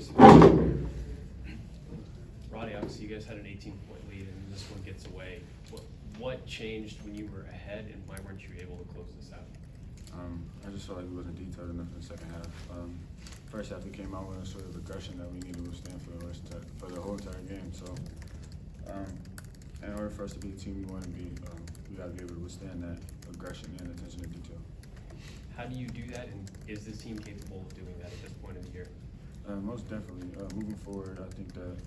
guys. Roddy, obviously you guys had an 18-point lead and this one gets away. What changed when you were ahead and why weren't you able to close this out? I just felt like we wasn't detailed enough in the second half. First half we came out with a sort of aggression that we needed to withstand for the whole entire game. So in order for us to be the team we want to be, we got to be able to withstand that aggression and attention to detail. How do you do that, and is this team capable of doing that at this point in the year? Most definitely. Moving forward, I think that,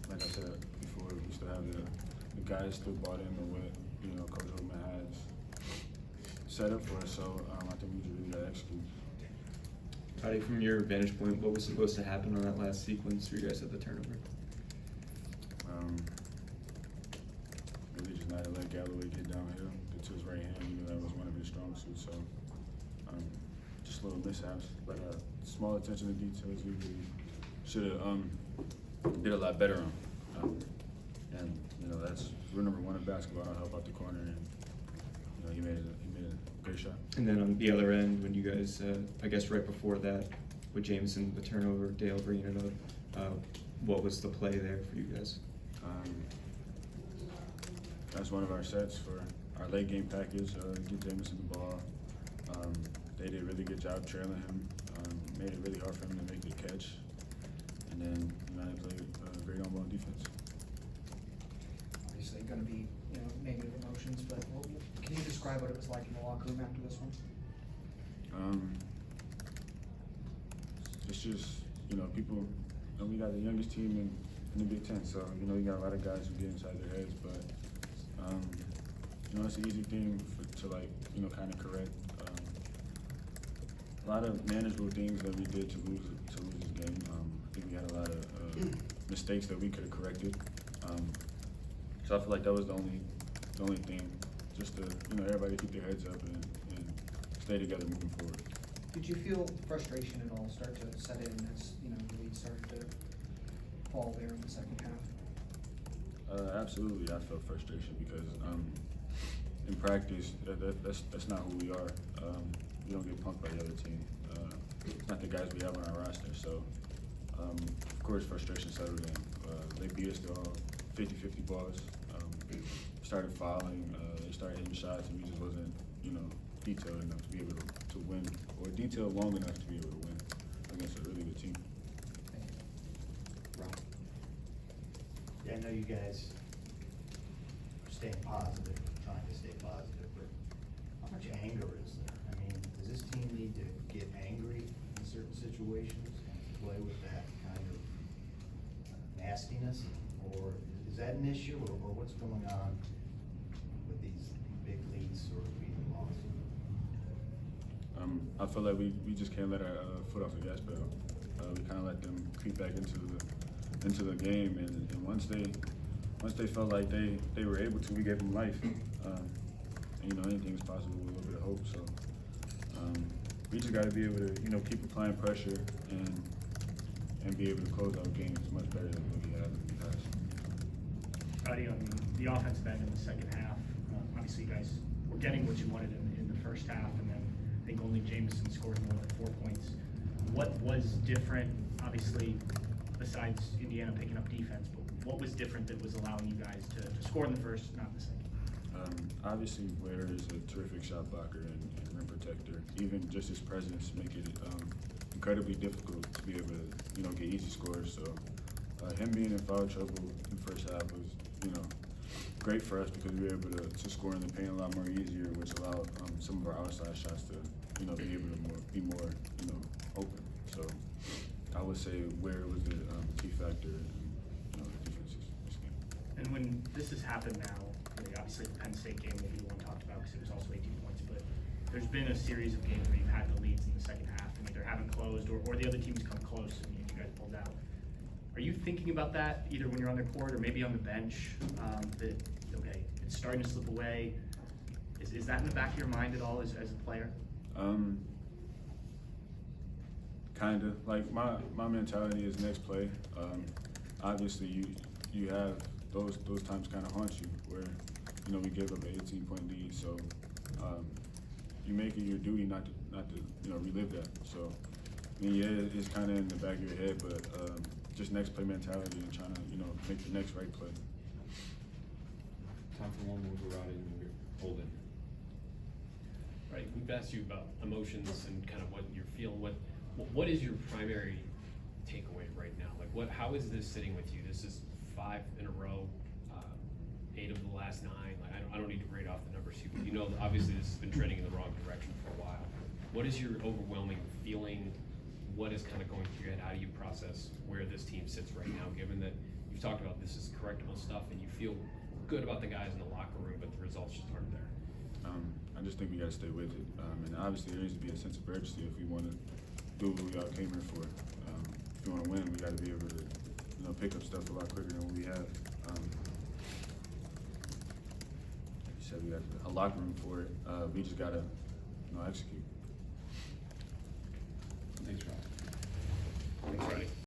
like I said before, we still have the guys still bought in to what Coach Holman has set up for us. So I think we just really got to execute. Roddy, from your vantage point, what was supposed to happen on that last sequence where you guys had the turnover? Really just not to let Gayle get downhill to his right hand. That was one of his strong suits. So just little mishaps, like small attention to details we really should have did a lot better on. And that's rule number one in basketball. I'll help out the corner, and he made a great shot. And then on the other end, when you guys, I guess right before that, with Jameson, the turnover, Dale bringing it up, what was the play there for you guys? That's one of our sets for our late game package. Get Jameson the ball. They did a really good job trailing him. Made it really hard for him to make the catch. And then they played great on-ball defense. Obviously going to be negative emotions, but can you describe what it was like in the locker room after this one? It's just people. We got the youngest team in the Big Ten, so you got a lot of guys who get inside their heads, but it's an easy thing to kind of correct. A lot of manageable things that we did to lose this game. I think we had a lot of mistakes that we could have corrected. So I feel like that was the only thing, just to everybody keep their heads up and stay together moving forward. Did you feel frustration at all start to set in as the lead started to fall there in the second half? Absolutely, I felt frustration because in practice that's not who we are. We don't get punked by the other team. It's not the guys we have on our roster. So of course frustration settled in. They beat us to all 50-50 balls. Started fouling. They started hitting shots, and we just wasn't detailed enough to be able to win, or detailed long enough to be able to win against a really good team. Rob? Yeah, I know you guys are staying positive, trying to stay positive, but how much anger is there? I mean, does this team need to get angry in certain situations and play with that kind of nastiness? Or is that an issue, or what's going on with these big leads sort of being lost? I feel like we just can't let our foot off the gas pedal. We kind of let them creep back into the game, and once they felt like they were able to, we gave them life. And anything is possible with a little bit of hope. So we just got to be able to keep applying pressure and be able to close out games much better than what we have in the past. Roddy, on the offensive end in the second half, obviously you guys were getting what you wanted in the first half, and then I think only Jameson scored more than 4 points. What was different, obviously, besides Indiana picking up defense, but what was different that was allowing you guys to score in the first, not the second? Obviously, Ware is a terrific shot blocker and rim protector. Even just his presence make it incredibly difficult to be able to get easy scores. So him being in foul trouble in the first half was great for us because we were able to score in the paint a lot more easier, which allowed some of our outside shots to be able to be more open. So I would say Ware was the key factor in the defense this game. And when this has happened now, obviously the Penn State game will be the one talked about because it was also 18 points, but there's been a series of games where you've had the leads in the second half and either haven't closed or the other team's come close and you guys pulled out. Are you thinking about that either when you're on the court or maybe on the bench, that, okay, it's starting to slip away? Is that in the back of your mind at all as a player? Kind of. Like my mentality is next play. Obviously you have those times kind of haunt you where we gave up an 18-point lead, so you make it your duty not to relive that. So I mean, yeah, it's kind of in the back of your head, but just next play mentality and trying to, you know, make the next right play. Time for one more for Roddy and we'll get Holden. Right, we've asked you about emotions and kind of what you're feeling. What is your primary takeaway right now? Like, how is this sitting with you? This is 5 in a row, 8 of the last 9. Like, I don't need to grade off the numbers. You know, obviously this has been trending in the wrong direction for a while. What is your overwhelming feeling? What is kind of going through your head? How do you process where this team sits right now, given that you've talked about this is correctable stuff and you feel good about the guys in the locker room, but the results just aren't there? I just think we got to stay with it. And obviously there needs to be a sense of urgency if we want to do what we all came here for. If we want to win, we got to be able to, you know, pick up stuff a lot quicker than what we have. Like you said, we got a locker room for it. We just got to, you know, execute.